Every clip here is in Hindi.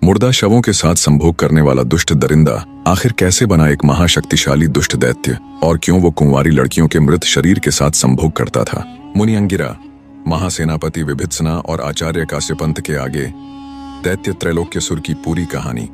मुर्दा शवों के साथ संभोग करने वाला दुष्ट दरिंदा आखिर कैसे बना एक महाशक्तिशाली दुष्ट दैत्य, और क्यों वो कुंवारी लड़कियों के मृत शरीर के साथ संभोग करता था। मुनि अंगिरा, महासेनापति विभित्सना और आचार्य काश्यपंत के आगे दैत्य त्रैलोक्यसुर की पूरी कहानी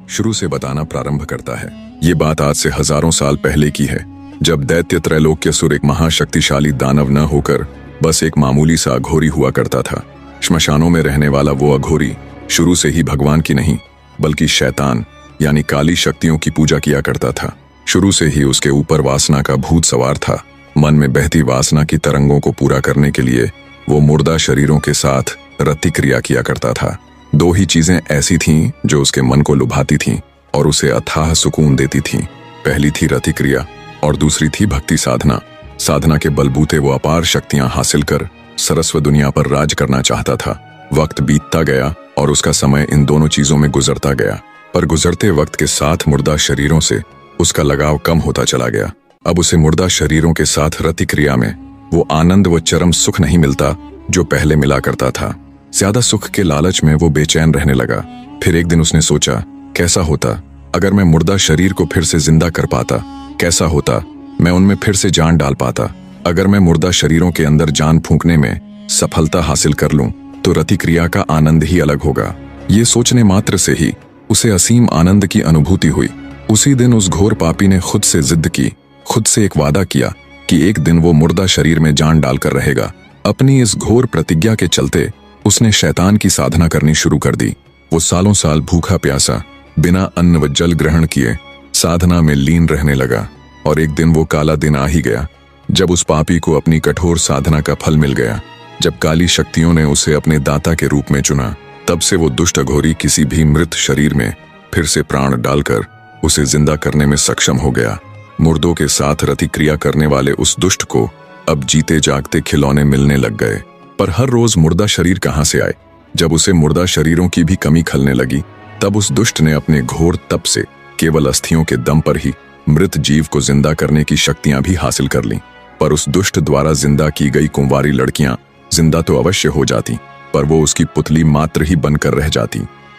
शुरू से बताना प्रारंभ करता है। ये बात आज से हजारों साल पहले की है, जब दैत्य त्रैलोक्यसुर एक महाशक्तिशाली दानव न होकर बस एक मामूली सा अघोरी हुआ करता था। श्मशानों में रहने वाला वो अघोरी शुरू से ही भगवान की नहीं बल्कि शैतान यानी काली शक्तियों की पूजा किया करता था। शुरू से ही उसके ऊपर वासना का भूत सवार था। मन में बहती वासना की तरंगों को पूरा करने के लिए वो मुर्दा शरीरों के साथ रति क्रिया किया करता था। दो ही चीजें ऐसी थीं जो उसके मन को लुभाती थीं और उसे अथाह सुकून देती थीं। पहली थी रति क्रिया और दूसरी थी भक्ति साधना। साधना के बलबूते वो अपार शक्तियां हासिल कर सरस्व दुनिया पर राज करना चाहता था। वक्त बीतता गया और उसका समय इन दोनों चीजों में गुजरता गया, पर गुजरते वक्त के साथ मुर्दा शरीरों से उसका लगाव कम होता चला गया। अब उसे मुर्दा शरीरों के साथ रति क्रिया में वो आनंद व चरम सुख नहीं मिलता जो पहले मिला करता था। ज्यादा सुख के लालच में वो बेचैन रहने लगा। फिर एक दिन उसने सोचा, कैसा होता अगर मैं मुर्दा शरीर को फिर से जिंदा कर पाता, कैसा होता मैं उनमें फिर से जान डाल पाता। अगर मैं मुर्दा शरीरों के अंदर जान फूंकने में सफलता हासिल कर लूं तो रति क्रिया का आनंद ही अलग होगा। ये सोचने मात्र से ही उसे असीम आनंद की अनुभूति हुई। उसी दिन उस घोर पापी ने खुद से जिद की, खुद से एक वादा किया कि एक दिन वो मुर्दा शरीर में जान डालकर रहेगा। अपनी इस घोर प्रतिज्ञा के चलते उसने शैतान की साधना करनी शुरू कर दी। वो सालों साल भूखा प्यासा बिना अन्न व जल ग्रहण किए साधना में लीन रहने लगा, और एक दिन वो काला दिन आ ही गया जब उस पापी को अपनी कठोर साधना का फल मिल गया। जब काली शक्तियों ने उसे अपने दाता के रूप में चुना, तब से वो दुष्ट अघोरी किसी भी मृत शरीर में फिर से प्राण डालकर उसे जिंदा करने में सक्षम हो गया। मुर्दों के साथ रति क्रिया करने वाले उस दुष्ट को अब जीते जागते खिलौने मिलने लग गए। पर हर रोज मुर्दा शरीर कहाँ से आए? जब उसे मुर्दा शरीरों की भी कमी खलने लगी, तब उस दुष्ट ने अपने घोर तप से केवल अस्थियों के दम पर ही मृत जीव को जिंदा करने की शक्तियां भी हासिल कर लीं। पर उस दुष्ट द्वारा जिंदा की गई कुंवारी लड़कियां जिंदा तो अवश्य हो जाती, पर वो उसकी पुतली मात्र ही बनकर रह जाती,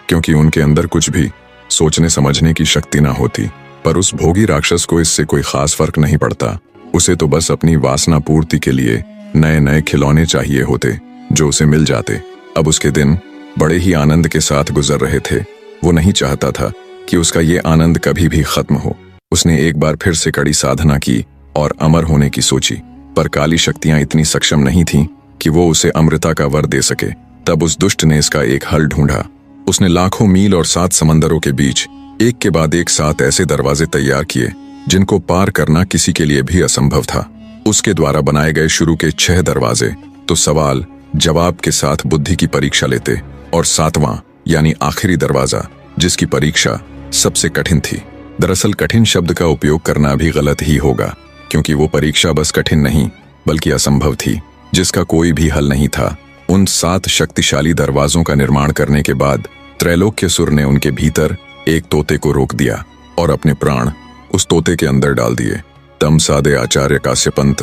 क्योंकि उनके अंदर कुछ भी सोचने समझने की शक्ति ना होती। पर उस भोगी राक्षस को इससे कोई खास फर्क नहीं पड़ता। उसे तो बस अपनी वासना पूर्ति के लिए नए नए खिलौने चाहिए होते जो उसे मिल जाते। अब उसके दिन बड़े ही आनंद के साथ गुजर रहे थे। वो नहीं चाहता था कि उसका ये आनंद कभी भी खत्म हो। उसने एक बार फिर से कड़ी साधना की और अमर होने की सोची, पर काली शक्तियां इतनी सक्षम नहीं थीं कि वो उसे अमृता का वर दे सके। तब उस दुष्ट ने इसका एक हल ढूंढा। उसने लाखों मील और 7 समंदरों के बीच एक के बाद एक 7 ऐसे दरवाजे तैयार किए जिनको पार करना किसी के लिए भी असंभव था। उसके द्वारा बनाए गए शुरू के 6 दरवाजे तो सवाल जवाब के साथ बुद्धि की परीक्षा लेते, और 7वां यानी आखिरी दरवाजा जिसकी परीक्षा सबसे कठिन थी। दरअसल कठिन शब्द का उपयोग करना भी गलत ही होगा, क्योंकि वो परीक्षा बस कठिन नहीं बल्कि असंभव थी, जिसका कोई भी हल नहीं था। उन 7 शक्तिशाली दरवाजों का निर्माण करने के बाद त्रैलोक्यसुर ने उनके भीतर एक तोते को रोक दिया और अपने प्राण उस तोते के अंदर डाल दिए। तमसादे आचार्य काश्यपंत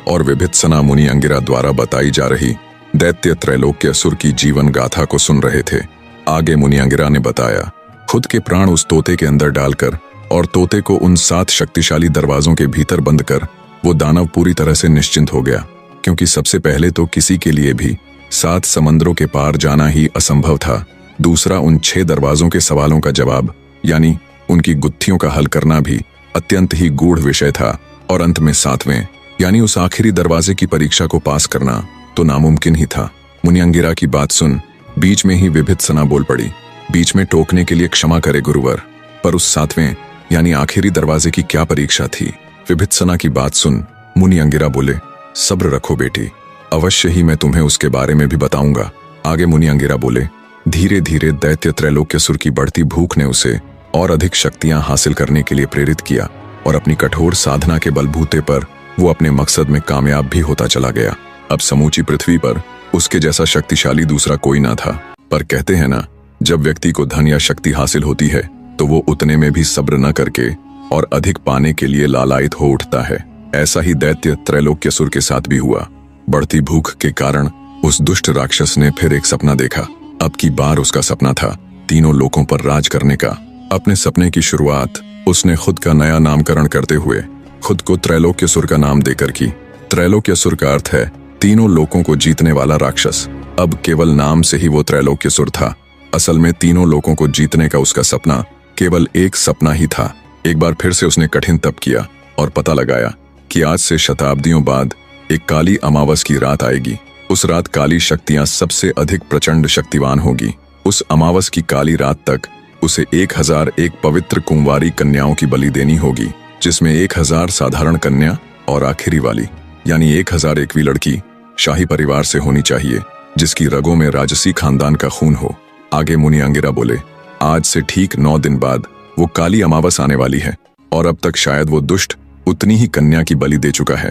और विभित्सना मुनि अंगिरा द्वारा बताई जा रही दैत्य त्रैलोक्यसुर की जीवन गाथा को सुन रहे थे। आगे मुनि अंगिरा ने बताया, खुद के प्राण उस तोते के अंदर डालकर और तोते को उन 7 शक्तिशाली दरवाजों के भीतर बंद कर वो दानव पूरी तरह से निश्चिंत हो गया, क्योंकि सबसे पहले तो किसी के लिए भी 7 समंदरों के पार जाना ही असंभव था। दूसरा, उन 6 दरवाजों के सवालों का जवाब यानी उनकी गुत्थियों का हल करना भी अत्यंत ही गूढ़ विषय था, और अंत में 7वें यानी उस आखिरी दरवाजे की परीक्षा को पास करना तो नामुमकिन ही था। मुनि अंगिरा की बात सुन बीच में ही विभित्सना बोल पड़ी, बीच में टोकने के लिए क्षमा करे गुरुवर, पर उस 7वें यानी आखिरी दरवाजे की क्या परीक्षा थी? विभित्सना की बात सुन मुनि अंगिरा बोले, सब्र रखो बेटी, अवश्य ही मैं तुम्हें उसके बारे में भी बताऊंगा। आगे मुनि अंगिरा बोले, धीरे धीरे दैत्य त्रैलोक्यसुर की बढ़ती भूख ने उसे और अधिक शक्तियां हासिल करने के लिए प्रेरित किया, और अपनी कठोर साधना के बलबूते पर वो अपने मकसद में कामयाब भी होता चला गया। अब समूची पृथ्वी पर उसके जैसा शक्तिशाली दूसरा कोई ना था। पर कहते हैं ना, जब व्यक्ति को धन या शक्ति हासिल होती है तो वो उतने में भी सब्र न करके और अधिक पाने के लिए लालायित हो उठता है। ऐसा ही दैत्य त्रैलोक्यसुर के साथ भी हुआ। बढ़ती भूख के कारण उस दुष्ट राक्षस ने फिर एक सपना देखा। अब की बार उसका सपना था तीनों लोकों पर राज करने का। अपने सपने की शुरुआत उसने खुद का नया नामकरण करते हुए खुद को त्रैलोक्यसुर का नाम देकर की। त्रैलोक्यसुर का अर्थ है तीनों लोकों को जीतने वाला राक्षस। अब केवल नाम से ही वो त्रैलोक्यसुर था। असल में तीनों लोकों को जीतने का उसका सपना केवल एक सपना ही था। एक बार फिर से उसने कठिन तप किया और पता लगाया कि आज से शताब्दियों बाद एक काली अमावस की रात आएगी। उस रात काली शक्तियां सबसे अधिक प्रचंड शक्तिवान होगी। उस अमावस की काली रात तक उसे 1001 पवित्र कुंवारी कन्याओं की बलि देनी होगी, जिसमें 1000 साधारण कन्या और आखिरी वाली यानी 1001वीं लड़की शाही परिवार से होनी चाहिए, जिसकी रगों में राजसी खानदान का खून हो। आगे मुनि अंगिरा बोले, आज से ठीक 9 दिन बाद वो काली अमावस आने वाली है और अब तक शायद वो दुष्ट उतनी ही कन्या की बलि दे चुका है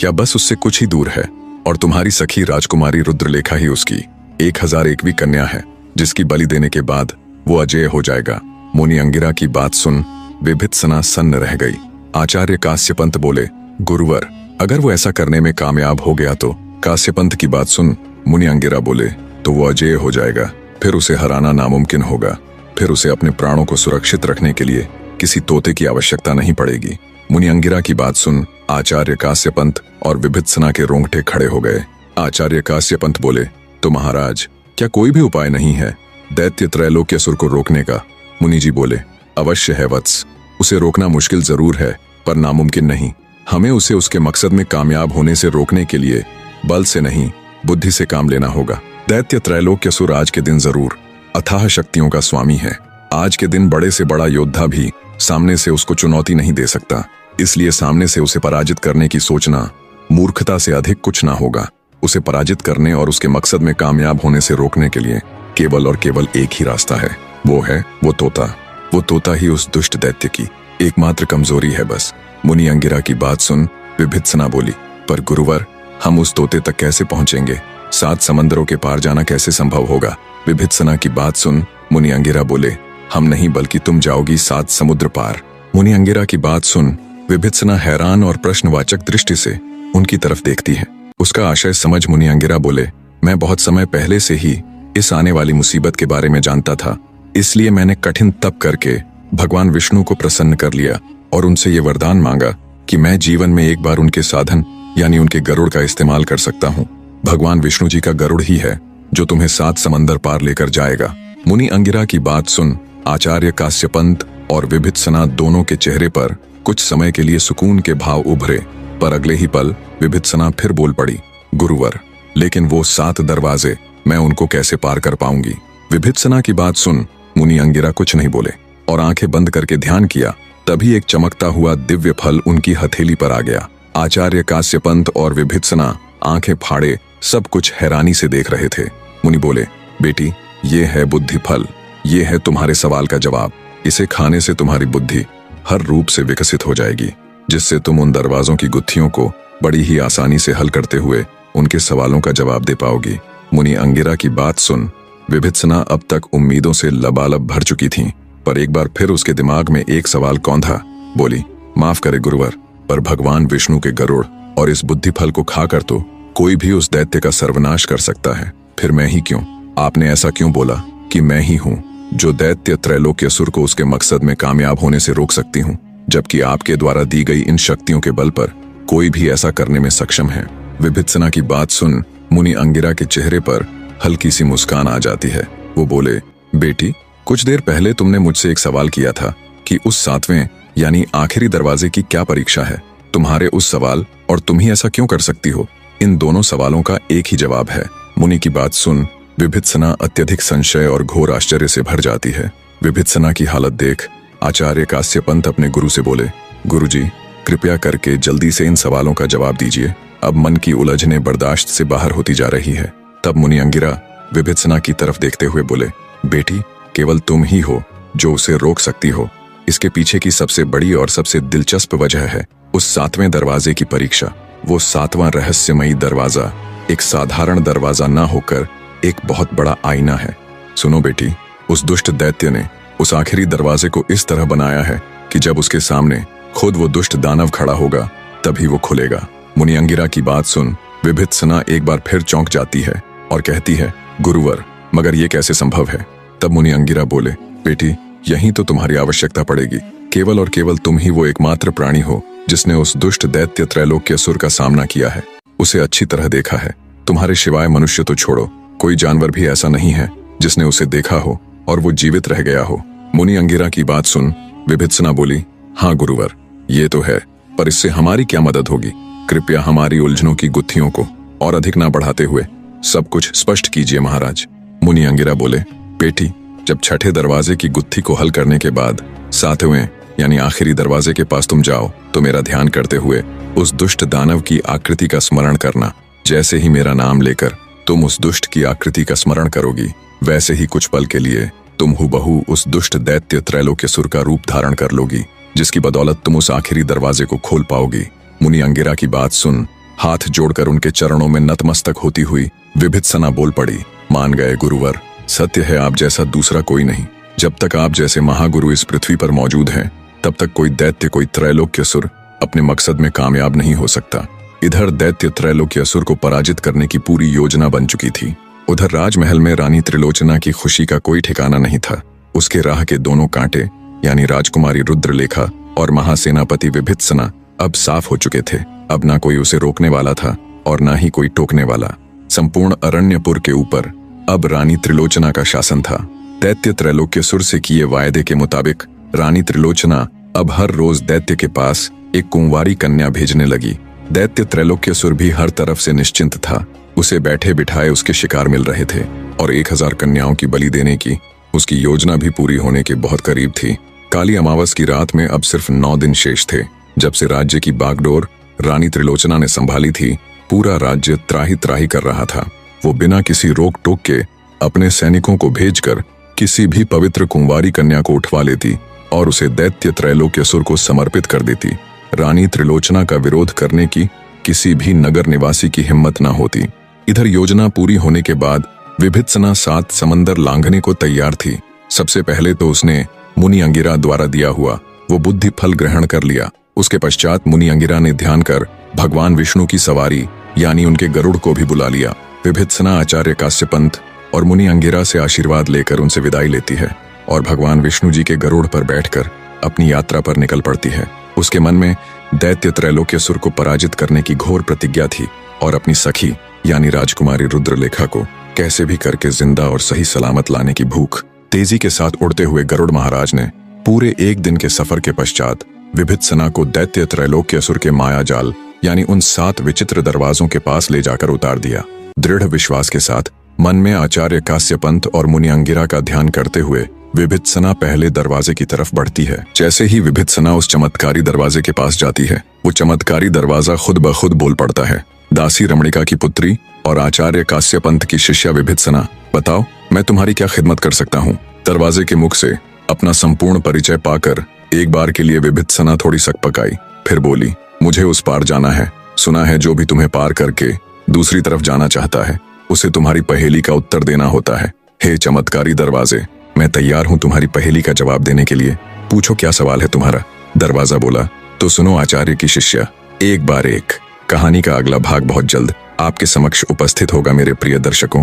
या बस उससे कुछ ही दूर है, और तुम्हारी सखी राजकुमारी रुद्रलेखा ही उसकी 1001वीं कन्या है, जिसकी बलि देने के बाद वो अजय हो जाएगा। मुनि अंगिरा की बात सुन विभित्सना सन्न रह गई। आचार्य काश्यपंत बोले, गुरुवर, अगर वो ऐसा करने में कामयाब हो गया तो? काश्यपंत की बात सुन मुनि अंगिरा बोले, तो वो अजय हो जाएगा, फिर उसे हराना नामुमकिन होगा। फिर उसे अपने प्राणों को सुरक्षित रखने के लिए किसी तोते की आवश्यकता नहीं पड़ेगी। मुनि अंगिरा की बात सुन आचार्य काश्यपंत और विभित्सना के रोंगटे खड़े हो गए। आचार्य काश्यपंत बोले, तो महाराज, क्या कोई भी उपाय नहीं है दैत्य त्रैलोक्यसुर को रोकने का? मुनि जी बोले, अवश्य है वत्स, उसे रोकना मुश्किल जरूर है पर नामुमकिन नहीं। हमें उसे उसके मकसद में कामयाब होने से रोकने के लिए बल से नहीं बुद्धि से काम लेना होगा। दैत्य त्रैलोक्यसुर आज के दिन जरूर अथाह शक्तियों का स्वामी है। आज के दिन बड़े से बड़ा योद्धा भी सामने से उसको चुनौती नहीं दे सकता, इसलिए सामने से उसे पराजित करने की सोचना मूर्खता से अधिक कुछ ना होगा। उसे पराजित करने और उसके मकसद में कामयाब होने से रोकने के लिए केवल और केवल एक ही रास्ता है, वो है वो तोता। वो तोता ही उस दुष्ट दैत्य की एकमात्र कमजोरी है बस। मुनि अंगिरा की बात सुन विभित्सना बोली, पर गुरुवर, हम उस तोते तक कैसे पहुंचेंगे? 7 समंदरों के पार जाना कैसे संभव होगा? विभित्सना की बात सुन मुनि अंगिरा बोले, हम नहीं बल्कि तुम जाओगी 7 समुद्र पार। मुनि अंगिरा की बात सुन विभित्सना हैरान और प्रश्नवाचक दृष्टि से उनकी तरफ देखती है। उसका आशय समझ मुनि अंगिरा बोले, मैं बहुत समय पहले से ही इस आने वाली मुसीबत के बारे में जानता था, इसलिए मैंने कठिन तप करके भगवान विष्णु को प्रसन्न कर लिया और उनसे ये वरदान मांगा कि मैं जीवन में एक बार उनके साधन यानी उनके गरुड़ का इस्तेमाल कर सकता हूँ। भगवान विष्णु जी का गरुड़ ही है जो तुम्हें 7 समंदर पार लेकर जाएगा। मुनि अंगिरा की बात सुन आचार्य काश्यपंत और विभित्सना दोनों के चेहरे पर कुछ समय के लिए सुकून के भाव उभरे, पर अगले ही पल विभित्सना फिर बोल पड़ी, गुरुवर, लेकिन वो 7 दरवाजे मैं उनको कैसे पार कर पाऊंगी? विभित्सना की बात सुन मुनि अंगिरा कुछ नहीं बोले और आंखें बंद करके ध्यान किया। तभी एक चमकता हुआ दिव्य फल उनकी हथेली पर आ गया। आचार्य काश्यपंत और विभित्सना आंखें फाड़े सब कुछ हैरानी से देख रहे थे। मुनि बोले, बेटी, ये है बुद्धि फल, ये है तुम्हारे सवाल का जवाब। इसे खाने से तुम्हारी बुद्धि हर रूप से विकसित हो जाएगी, जिससे तुम उन दरवाजों की गुत्थियों को बड़ी ही आसानी से हल करते हुए उनके सवालों का जवाब दे पाओगी। मुनि अंगिरा की बात सुन विभित्सना अब तक उम्मीदों से लबालब भर चुकी थीं, पर एक बार फिर उसके दिमाग में एक सवाल कौंधा। बोली, माफ करे गुरुवर, पर भगवान विष्णु के गरुड़ और इस बुद्धि फल को खाकर तो कोई भी उस दैत्य का सर्वनाश कर सकता है, फिर मैं ही क्यों? आपने ऐसा क्यों बोला कि मैं ही हूँ जो दैत्य त्रैलोक्यसुर को उसके मकसद में कामयाब होने से रोक सकती हूँ, जबकि आपके द्वारा दी गई इन शक्तियों के बल पर कोई भी ऐसा करने में सक्षम है? विभित्सना की बात सुन मुनि अंगिरा के चेहरे पर हल्की सी मुस्कान आ जाती है। वो बोले, बेटी, कुछ देर पहले तुमने मुझसे एक सवाल किया था कि उस 7वें यानी आखिरी दरवाजे की क्या परीक्षा है। तुम्हारे उस सवाल और तुम ही ऐसा क्यों कर सकती हो, इन दोनों सवालों का एक ही जवाब है। मुनि की बात सुन विभित्सना अत्यधिक संशय और घोर आश्चर्य से भर जाती है। विभित्सना की हालत देख आचार्य काश्यपंत अपने गुरु से बोले, गुरुजी, कृपया करके जल्दी से इन सवालों का जवाब दीजिए, अब मन की उलझने बर्दाश्त से बाहर होती जा रही है। तब मुनि अंगिरा विभित्सना की तरफ देखते हुए बोले, बेटी, केवल तुम ही हो जो उसे रोक सकती हो। इसके पीछे की सबसे बड़ी और सबसे दिलचस्प वजह है उस 7वें दरवाजे की परीक्षा। वो 7वां रहस्यमयी दरवाजा एक साधारण दरवाजा ना होकर एक बहुत बड़ा आईना है। सुनो बेटी, उस दुष्ट दैत्य ने उस आखिरी दरवाजे को इस तरह बनाया है कि जब उसके सामने खुद वो दुष्ट दानव खड़ा होगा तभी वो खुलेगा। मुनि अंगिरा की बात सुन विभित्सना एक बार फिर चौंक जाती है और कहती है, गुरुवर, मगर ये कैसे संभव है? तब मुनि अंगिरा बोले, बेटी, यहीं तो तुम्हारी आवश्यकता पड़ेगी। केवल और केवल तुम ही वो एकमात्र प्राणी हो जिसने उस दुष्ट दैत्य त्रैलोक्यासुर का सामना किया है, उसे अच्छी तरह देखा है। तुम्हारे सिवाय मनुष्य तो छोड़ो, कोई जानवर भी ऐसा नहीं है जिसने उसे देखा हो और वो जीवित रह गया हो। मुनि अंगिरा की बात सुन विभित्सना बोली, हाँ गुरुवर, ये तो है, पर इससे हमारी क्या मदद होगी? कृपया हमारी उलझनों की गुत्थियों को और अधिक ना बढ़ाते हुए सब कुछ स्पष्ट कीजिए महाराज। मुनि अंगिरा बोले, बेटी, जब छठे दरवाजे की गुत्थी को हल करने के बाद सातवें यानी आखिरी दरवाजे के पास तुम जाओ तो मेरा ध्यान करते हुए उस दुष्ट दानव की आकृति का स्मरण करना। जैसे ही मेरा नाम लेकर तुम उस दुष्ट की आकृति का स्मरण करोगी, वैसे ही कुछ पल के लिए तुम हुबहू उस दुष्ट दैत्य त्रैलोक्यासुर का रूप धारण कर लोगी, जिसकी बदौलत तुम उस आखिरी दरवाजे को खोल पाओगी। मुनि अंगिरा की बात सुन हाथ जोड़कर उनके चरणों में नतमस्तक होती हुई विभित्सना बोल पड़ी, मान गए गुरुवर, सत्य है आप जैसा दूसरा कोई नहीं। जब तक आप जैसे महागुरु इस पृथ्वी पर मौजूद हैं, तब तक कोई दैत्य, कोई त्रैलोक्यासुर अपने मकसद में कामयाब नहीं हो सकता। इधर दैत्य त्रैलोक्यासुर को पराजित करने की पूरी योजना बन चुकी थी। उधर राजमहल में रानी त्रिलोचना की खुशी का कोई ठिकाना नहीं था। उसके राह के दोनों कांटे यानी राजकुमारी रुद्रलेखा और महासेनापति विभित्सना अब साफ हो चुके थे। अब ना कोई उसे रोकने वाला था और ना ही कोई टोकने वाला। संपूर्ण अरण्यपुर के ऊपर अब रानी त्रिलोचना का शासन था। दैत्य त्रैलोक्यासुर से किए वायदे के मुताबिक रानी त्रिलोचना अब हर रोज दैत्य के पास एक कुंवारी कन्या भेजने लगी। दैत्य त्रैलोक्यासुर भी हर तरफ से निश्चिंत था। उसे बैठे बिठाए उसके शिकार मिल रहे थे और 1000 कन्याओं की बलि देने की उसकी योजना भी पूरी होने के बहुत करीब थी। काली अमावस की रात में अब सिर्फ 9 दिन शेष थे। जब से राज्य की बागडोर रानी त्रिलोचना ने संभाली थी, पूरा राज्य त्राही त्राही कर रहा था। वो बिना किसी रोक टोक के अपने सैनिकों को भेजकर किसी भी पवित्र कुंवारी कन्या को उठवा लेती और उसे दैत्य त्रैलोक्यासुर को समर्पित कर देती। रानी त्रिलोचना का विरोध करने की किसी भी नगर निवासी की हिम्मत न होती। इधर योजना पूरी होने के बाद विभित्सना 7 समंदर लांघने को तैयार थी। सबसे पहले तो उसने मुनि अंगिरा द्वारा दिया हुआ वो बुद्धि फल ग्रहण कर लिया। उसके पश्चात मुनि अंगिरा ने ध्यान कर भगवान विष्णु की सवारी यानी उनके गरुड़ को भी बुला लिया। विभित्सना आचार्य काश्यपंत और मुनि अंगिरा से आशीर्वाद लेकर उनसे विदाई लेती है और भगवान विष्णु जी के गरुड़ पर बैठकर अपनी यात्रा पर निकल पड़ती है। उसके मन में दैत्य त्रैलोक्यासुर को पराजित करने की घोर प्रतिज्ञा थी और अपनी सखी यानी राजकुमारी रुद्रलेखा को कैसे भी करके जिंदा और सही सलामत लाने की भूख। तेजी के साथ उड़ते हुए गरुड़ महाराज ने पूरे 1 दिन के सफर के पश्चात विभित्सना को दैत्य त्रैलोक्यासुर के माया जाल यानी उन 7 विचित्र दरवाजों के पास ले जाकर उतार दिया। दृढ़ विश्वास के साथ मन में आचार्य काश्यपंत और मुनि अंगिरा का ध्यान करते हुए विभित्सना पहले दरवाजे की तरफ बढ़ती है। जैसे ही विभित्सना उस चमत्कारी दरवाजे के पास जाती है, वो चमत्कारी दरवाजा खुद ब खुद बोल पड़ता है। दासी रमणिका की पुत्री और आचार्य काश्यपंत की शिष्या विभित्सना, बताओ मैं तुम्हारी क्या खिदमत कर सकता हूँ? दरवाजे के मुख से अपना संपूर्ण परिचय पाकर एक बार के लिए विभित्सना थोड़ी सकपकाई, फिर बोली, मुझे उस पार जाना है। सुना है जो भी तुम्हें पार करके दूसरी तरफ जाना चाहता है, उसे तुम्हारी पहेली का उत्तर देना होता है। हे चमत्कारी दरवाजे, मैं तैयार हूँ तुम्हारी पहेली का जवाब देने के लिए। पूछो क्या सवाल है तुम्हारा? दरवाजा बोला, तो सुनो आचार्य की शिष्या, एक बार एक कहानी का अगला भाग बहुत जल्द आपके समक्ष उपस्थित होगा मेरे प्रिय दर्शकों।